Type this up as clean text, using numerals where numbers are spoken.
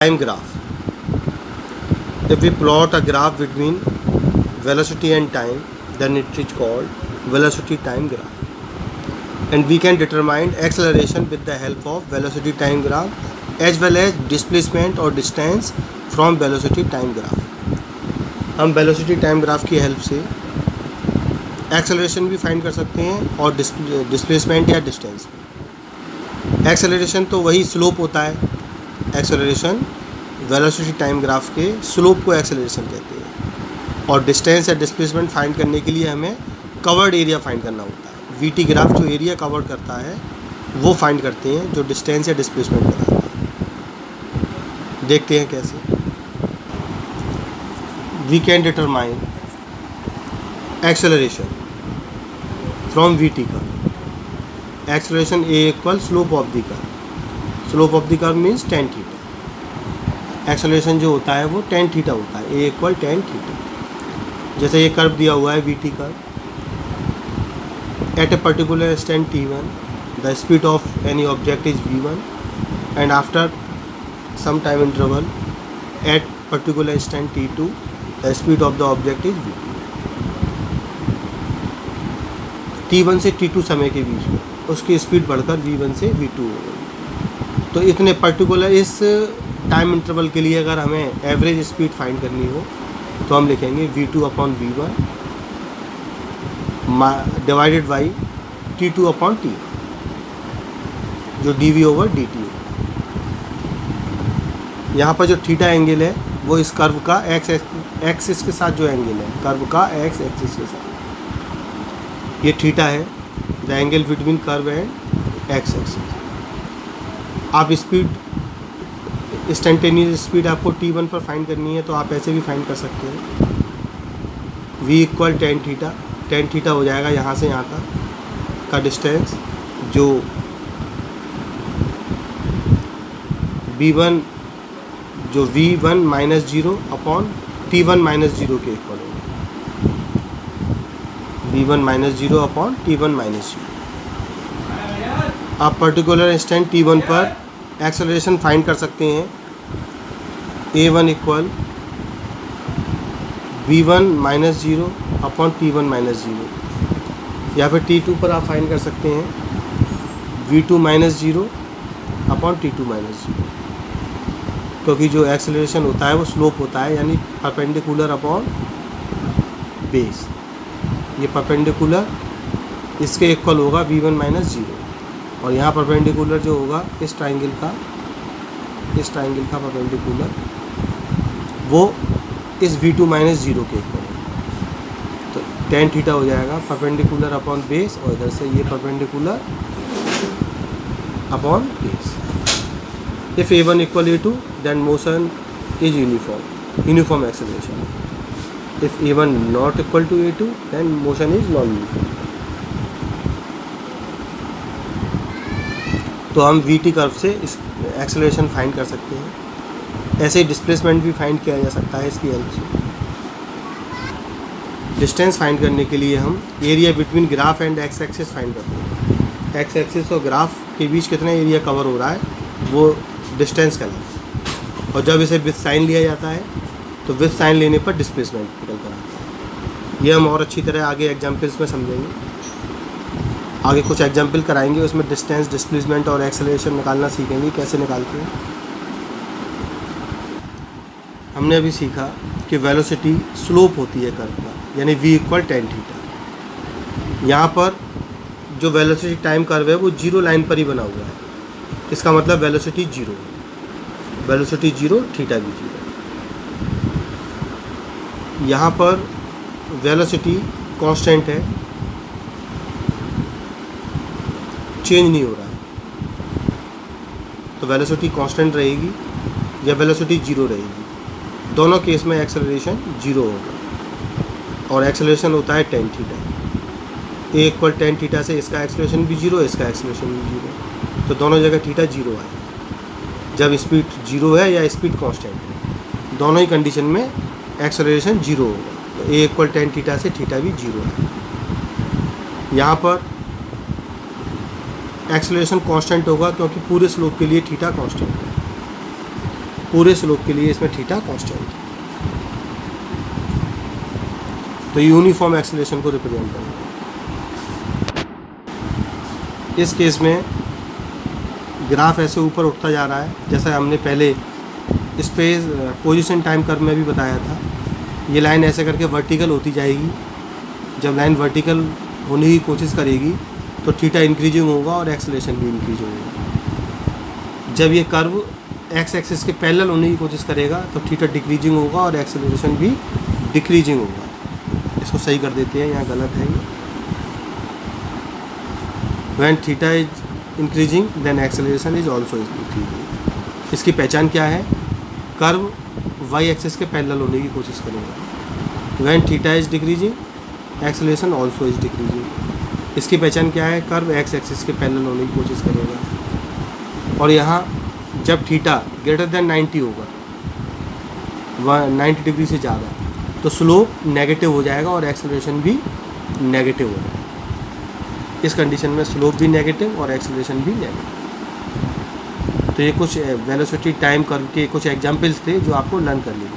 Time graph. If we plot a graph between velocity and time, then it is called velocity time graph. And we can determine acceleration with the help of velocity time graph as well as displacement or distance from velocity time graph. हम velocity time graph की help से acceleration भी find कर सकते हैं और displacement या distance. Acceleration तो वही स्लोप होता है। एक्सेलरेशन वेलोसिटी टाइम ग्राफ के स्लोप को एक्सेलरेशन कहते हैं। और डिस्टेंस या डिस्प्लेसमेंट फाइंड करने के लिए हमें कवर्ड एरिया फाइंड करना होता है। वीटी ग्राफ जो एरिया कवर करता है वो फाइंड करते हैं जो डिस्टेंस या डिस्प्लेसमेंट बताता है। देखते हैं कैसे। We can determine acceleration from VT curve. Acceleration a equal slope of the curve. Slope of the curve means tan theta. Acceleration जो होता है वो टेन थीटा होता है। A equal tan theta. जैसे ये कर्व दिया हुआ है VT curve. At a particular instant t1 the speed of any object is v1 and after some time interval at particular instant t2 the speed of the object is v2। t1 से t2 समय के बीच में उसकी speed बढ़कर v1 से v2 हो गई। तो इतने पर्टिकुलर इस टाइम इंटरवल के लिए अगर हमें एवरेज स्पीड फाइंड करनी हो तो हम लिखेंगे v2 upon v1 divided by t2 upon t, जो dv ओवर dt है। यहाँ पर जो थीटा एंगल है वो इस कर्व का एक्स एक्सिस के साथ जो एंगल है, कर्व का एक्स एक्सिस के साथ ये थीटा है, the angle between curve and x axis. आप स्पीड इंस्टेंटेनियस स्पीड आपको t1 पर फाइंड करनी है तो आप ऐसे भी फाइंड कर सकते हैं। v equal tan theta. Tan theta हो जाएगा यहाँ से यहाँ तक का डिस्टेंस जो v1 minus zero upon t1 minus zero के इक्वल होगा। v1 minus zero upon t1 minus zero. आप पर्टिकुलर इंस्टेंट t1 पर एक्सेलरेशन फाइंड कर सकते हैं। a1 equal v1 minus zero upon t1 minus zero, या फिर t2 पर आप फाइंड कर सकते हैं v2 minus zero upon t2 minus zero, क्योंकि जो एक्सेलरेशन होता है वो स्लोप होता है, यानी परपेंडिकुलर अपॉन बेस। ये परपेंडिकुलर इसके इक्वल होगा v1 माइनस जीरो, और यहाँ परपेंडिकुलर जो होगा इस ट्राइंगल का परपेंडिकुलर वो इस v2 माइनस जीरो के इक्वल है। तो टेन थीटा हो जाएगा परपेंडिकुलर अपॉन बेस, और इधर से ये perpendicular upon base. If a1 equal a2 then motion is uniform acceleration. If a1 not equal to a2 then motion is non uniform. तो हम वीटी कर्व से इस एक्सेलरेशन फाइंड कर सकते हैं। ऐसे ही डिस्प्लेसमेंट भी फाइंड किया जा सकता है इसकी हेल्प से। डिस्टेंस फाइंड करने के लिए हम area between graph and x axis find करते हैं। एक्स एक्सिस और ग्राफ के बीच कितना एरिया कवर हो रहा है वो डिस्टेंस कहलाता है। और जब इसे विथ साइन लिया जाता है तो विथ साइन लेने पर डिस्प्लेसमेंट निकल कर आता है। ये हम और अच्छी तरह आगे एग्जाम्पल्स में समझेंगे। आगे कुछ एग्जाम्पल कराएंगे, उसमें डिस्टेंस, डिस्प्लेसमेंट और एक्सेलरेशन निकालना सीखेंगे कैसे निकालते हैं। हमने अभी सीखा कि वेलोसिटी स्लोप होती है कर्व का, यानी v इक्वल टेन थीटा। यहाँ पर जो वेलोसिटी टाइम कर्व है वो जीरो लाइन पर ही बना हुआ है। इसका मतलब वेलोसिटी जीरो है। वेलोसिटी जीरो, थीटा भी जीरो। यहाँ पर वेलोसिटी कांस्टेंट है, चेंज नहीं हो रहा है। तो वेलोसिटी कांस्टेंट रहेगी या वेलोसिटी जीरो रहेगी। दोनों केस में एक्सेलरेशन जीरो होगा, और एक्सेलरेशन होता है टेन थीटा। ए इक्वल टेन थीटा से इसका एक्सेलरेशन भी जीरो, इसका एक्सेलरेशन भी जीरो। तो दोनों जगह थीटा जीरो है जब स्पीड जीरो है या स्पीड कांस्टेंट है। दोनों ही कंडीशन में एक्सेलरेशन जीरो होगा। तो ए इक्वल टेन थीटा से थीटा भी जीरो है। यहाँ पर एक्सेलरेशन कांस्टेंट होगा क्योंकि पूरे स्लोप के लिए थीटा कांस्टेंट है। पूरे स्लोप के लिए इसमें थीटा कांस्टेंट है। तो यूनिफॉर्म एक्सेलरेशन को रिप्रेजेंट करेंगे। इस केस में ग्राफ ऐसे ऊपर उठता जा रहा है, जैसा हमने पहले स्पेस पोजीशन टाइम कर्व में भी बताया था। ये लाइन ऐसे करके वर्टिकल होती जाएगी। जब लाइन वर्टिकल होने की कोशिश करेगी तो थीटा इंक्रीजिंग होगा और एक्सेलरेशन भी इंक्रीज होगा। जब ये कर्व एक्स एक्सिस के पैरेलल होने की कोशिश करेगा तो थीटा डिक्रीजिंग होगा और एक्सेलरेशन भी डिक्रीजिंग होगा। इसको सही कर देते हैं, यहाँ गलत है ये। When theta is increasing then acceleration is also increasing. इसकी पहचान क्या है? कर्व वाई एक्सिस के पैरेलल होने की कोशिश करेगा। When theta is decreasing acceleration also is decreasing. इसकी पहचान क्या है? कर्व एक्स एक्सिस के पैरेलल होने की कोशिश करेगा। और यहाँ जब थीटा ग्रेटर देन 90 होगा, 90 डिग्री से ज़्यादा, तो स्लोप नेगेटिव हो जाएगा और एक्सेलरेशन भी नेगेटिव होगा। इस कंडीशन में स्लोप भी नेगेटिव और एक्सेलरेशन भी नेगेटिव। तो ये कुछ वेलोसिटी टाइम कर्व के कुछ एग्जांपल्स थे जो आपको लर्न कर लिए।